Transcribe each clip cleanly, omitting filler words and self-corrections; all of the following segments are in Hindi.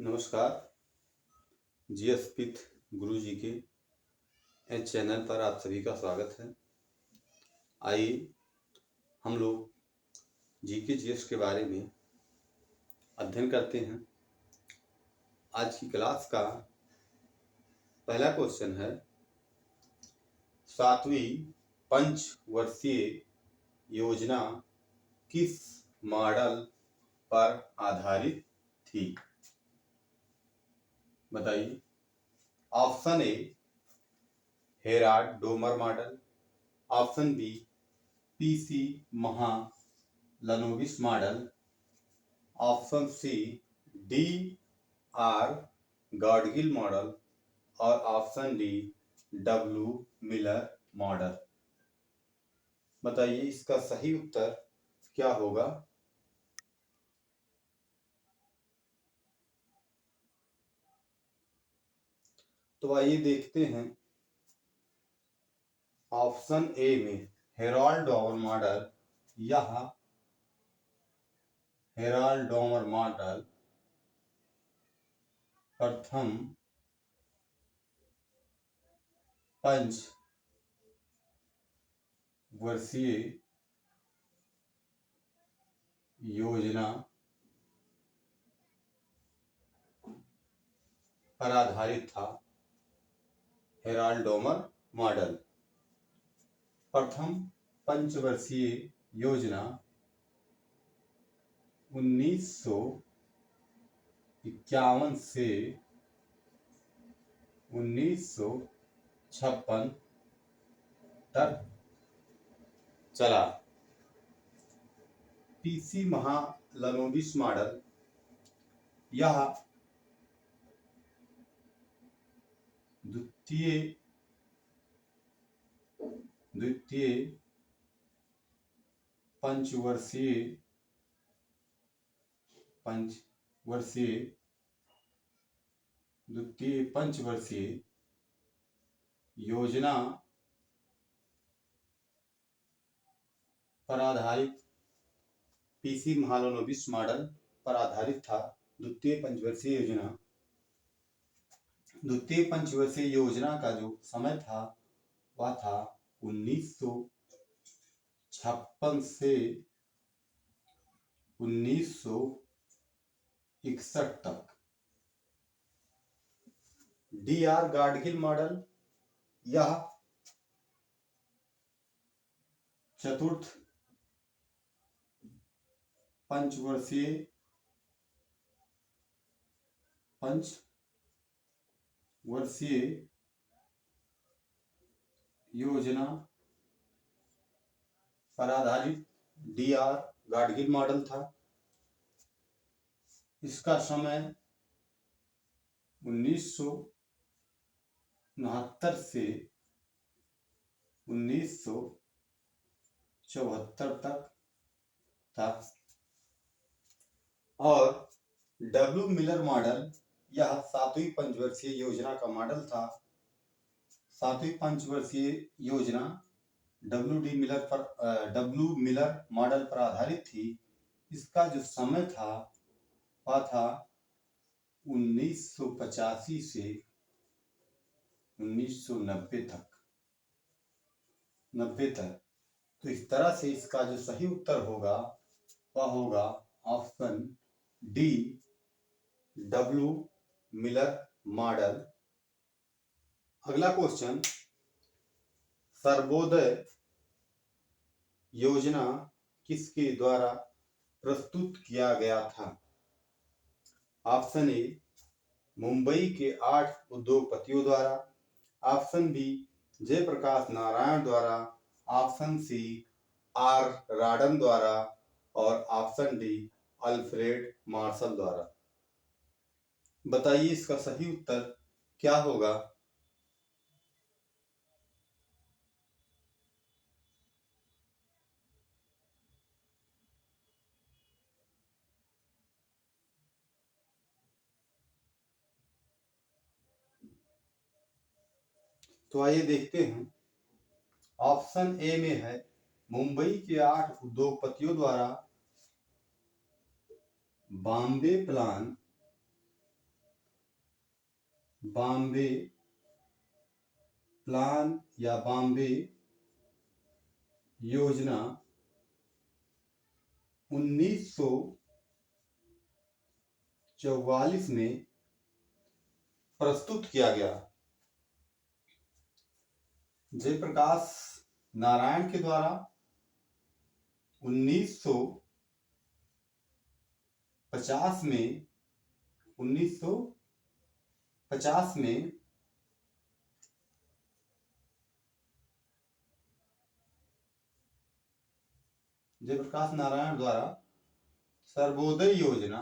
नमस्कार। जीएस स्मिथ गुरु जी के इस चैनल पर आप सभी का स्वागत है। आइए हम लोग जीके जीएस के बारे में अध्ययन करते हैं। आज की क्लास का पहला क्वेश्चन है, 7वीं पंचवर्षीय योजना किस मॉडल पर आधारित थी? बताइए। Option A Harrod Domar model, option B PC Mahalanobis model, option C D R Gadgil model और option D W Miller model. बताइए इसका सही उत्तर क्या होगा? तो आइए देखते हैं। ऑप्शन ए में हेराल्ड डोमर मॉडल, यह हेराल्ड डोमर मॉडल प्रथम पंचवर्षीय योजना पर आधारित था। हेराल्ड डोमर मॉडल प्रथम पंचवर्षीय योजना 1951 से 1956 तक चला। पीसी महालनोबिस मॉडल, यह द्वितीय पंचवर्षीय योजना पर आधारित, पीसी महालनोबिस मॉडल पर आधारित था। द्वितीय पंचवर्षीय योजना का जो समय था वह था 1956 से 1961 तक। डी आर गॉडगिल मॉडल, यह चतुर्थ पंचवर्षीय योजना पर आधारित डी आर गॉडगिल मॉडल था। इसका समय 1969 से 1974 तक था। और डब्ल्यू मिलर मॉडल, यह 7वीं पंचवर्षीय योजना का मॉडल था। 7वीं पंचवर्षीय योजना डब्ल्यू मिलर मॉडल पर आधारित थी। इसका जो समय था वह था 1985 से 1990 तक। तो इस तरह से इसका जो सही उत्तर होगा वह होगा option D W Miller model. अगला क्वेश्चन, सर्वोदय योजना किसके द्वारा प्रस्तुत किया गया था? ऑप्शन ए मुंबई के 8 उद्योगपतियों द्वारा, ऑप्शन बी जयप्रकाश नारायण द्वारा, ऑप्शन सी आर राडन द्वारा और ऑप्शन डी अल्फ्रेड मार्शल द्वारा। बताइए इसका सही उत्तर क्या होगा? तो आइए देखते हैं। ऑप्शन ए में है मुंबई के 8 उद्योगपतियों द्वारा बॉम्बे प्लान बॉम्बे प्लान या बॉम्बे योजना 1944 में प्रस्तुत किया गया। जयप्रकाश नारायण के द्वारा 1950 में 1950 में जयप्रकाश नारायण द्वारा सर्वोदय योजना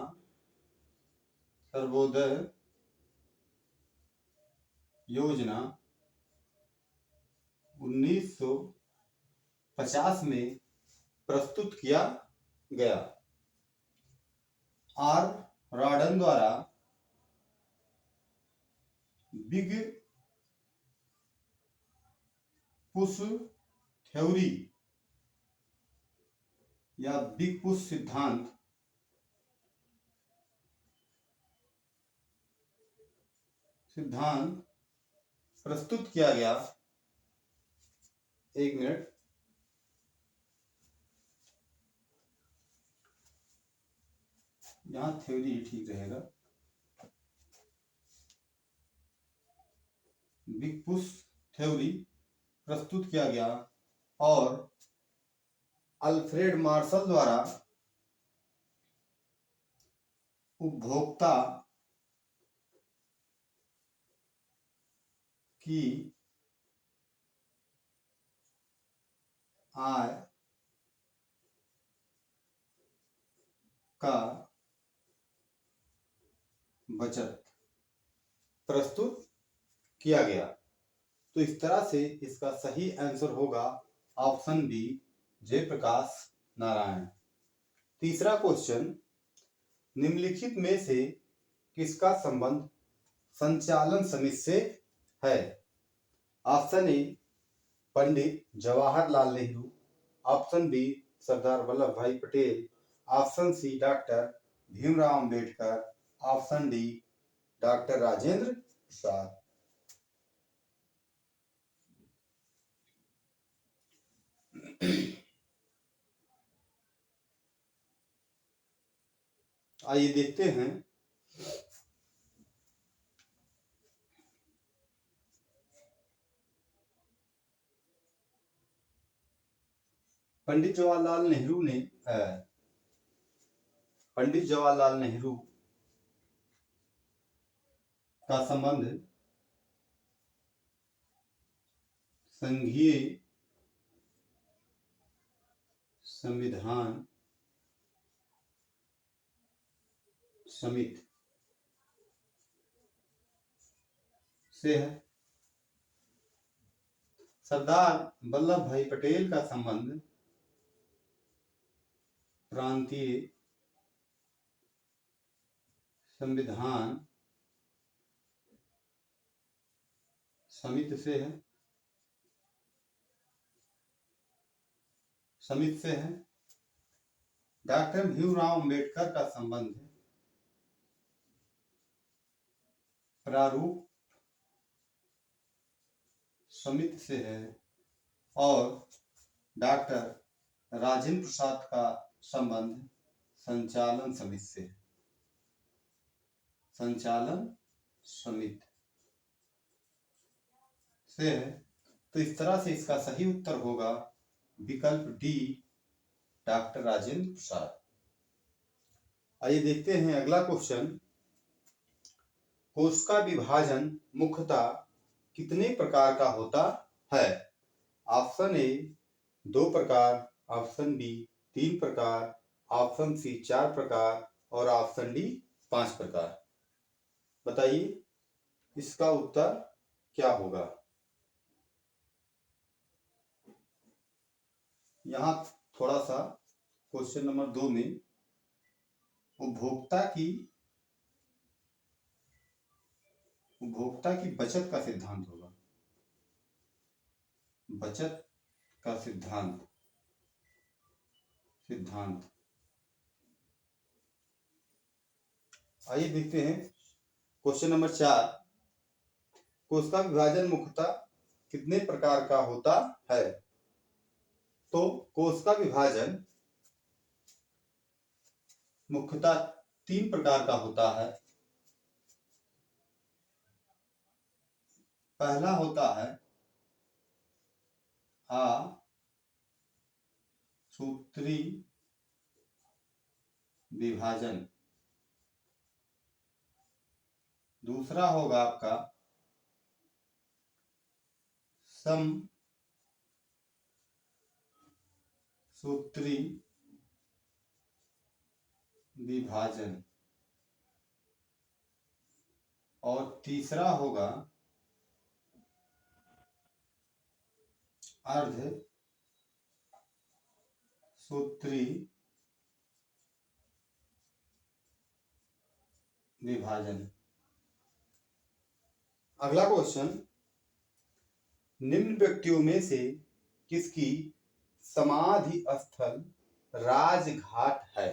1950 में प्रस्तुत किया गया। आर रॉडन द्वारा बिग पुश थ्योरी या बिग पुश सिद्धांत प्रस्तुत किया गया। एक मिनट, यहां थ्योरी ठीक रहेगा। बिग पुश थ्योरी प्रस्तुत किया गया और अल्फ्रेड मार्शल द्वारा उपभोक्ता की आय का बचत प्रस्तुत किया गया। तो इस तरह से इसका सही आंसर होगा ऑप्शन बी, जयप्रकाश नारायण। तीसरा क्वेश्चन, निम्नलिखित में से किसका संबंध संचालन समिति से है? Option A Pandit Jawaharlal Nehru, option B Sardar Vallabh Bhai Patel, option C doctor Bhimrao Ambedkar, option D doctor Rajendra Prasad. आइए देखते हैं। पंडित जवाहरलाल नेहरू का संबंध संघीय संविधान समिति से है। सरदार वल्लभ भाई पटेल का संबंध प्रांतीय संविधान समिति से है। डॉक्टर भीमराव अंबेडकर का संबंध प्रारूप समिति से है और डॉक्टर राजेंद्र प्रसाद का संबंध संचालन समिति से है। तो इस तरह से इसका सही उत्तर होगा विकल्प डी, डॉक्टर राजेंद्र प्रसाद। आइए देखते हैं अगला क्वेश्चन। कोश का विभाजन मुख्यतः कितने प्रकार का होता है? ऑप्शन ए 2 प्रकार, ऑप्शन बी 3 प्रकार, ऑप्शन सी 4 प्रकार और ऑप्शन डी 5 प्रकार। बताइए इसका उत्तर क्या होगा? यहां थोड़ा सा क्वेश्चन नंबर 2 में उपभोक्ता की बचत का सिद्धांत होगा। बचत का सिद्धांत आइए देखते हैं क्वेश्चन नंबर 4। कोशिका विभाजन मुख्यतः कितने प्रकार का होता है? तो कोशिका विभाजन मुख्यतः 3 प्रकार का होता है। पहला होता है सूत्री विभाजन, दूसरा होगा आपका समसूत्री विभाजन और तीसरा होगा अर्ध सूत्री विभाजन। अगला क्वेश्चन, निम्न व्यक्तियों में से किसकी समाधि स्थल राजघाट है?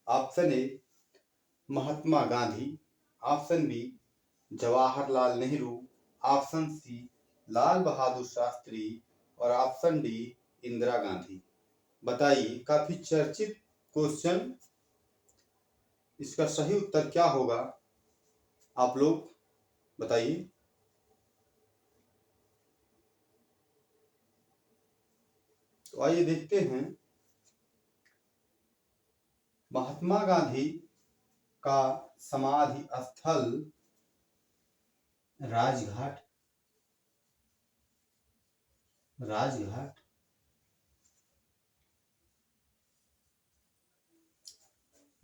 Option A Mahatma Gandhi, option B Jawaharlal Nehru, option C Lal Bahadur Shastri और ऑप्शन डी इंदिरा गांधी। बताइए, काफी चर्चित क्वेश्चन, इसका सही उत्तर क्या होगा आप लोग बताइए। तो आइए देखते हैं। महात्मा गांधी का समाधि स्थल राजघाट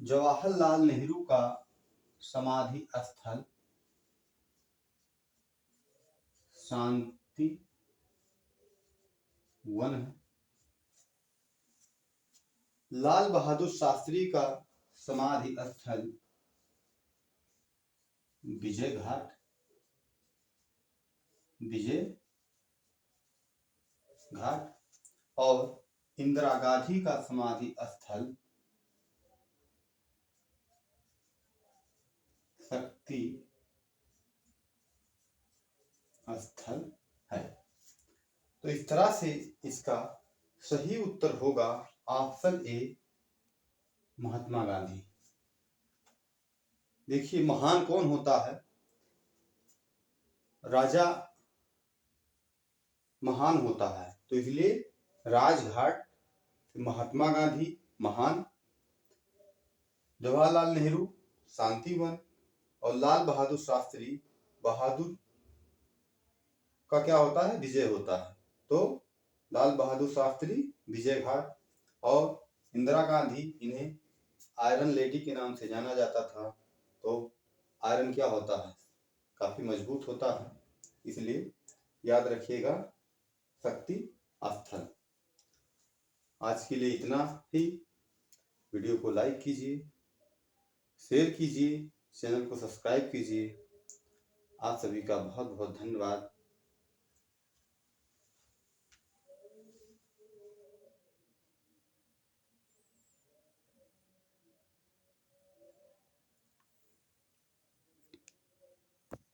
जवाहरलाल नेहरू का समाधि स्थल शांति वन है। लाल बहादुर शास्त्री का समाधि स्थल विजय घाट और इंदिरा गांधी का समाधि स्थल शक्ति स्थल है। तो इस तरह से इसका सही उत्तर होगा ऑप्शन ए महात्मा गांधी। देखिए, महान कौन होता है? राजा महान होता है, तो इसलिए राजघाट महात्मा गांधी महान, जवाहरलाल नेहरू शांतिवन और लाल बहादुर शास्त्री बहादुर का क्या होता है? विजय होता है। तो लाल बहादुर शास्त्री विजय घाट और इंदिरा गांधी, इन्हें आयरन लेडी के नाम से जाना जाता था। तो आयरन क्या होता है? काफी मजबूत होता है, इसलिए याद रखिएगा शक्ति स्थल। आज के लिए इतना ही। वीडियो को लाइक कीजिए, शेयर कीजिए, चैनल को सब्सक्राइब कीजिए। आप सभी का बहुत बहुत धन्यवाद।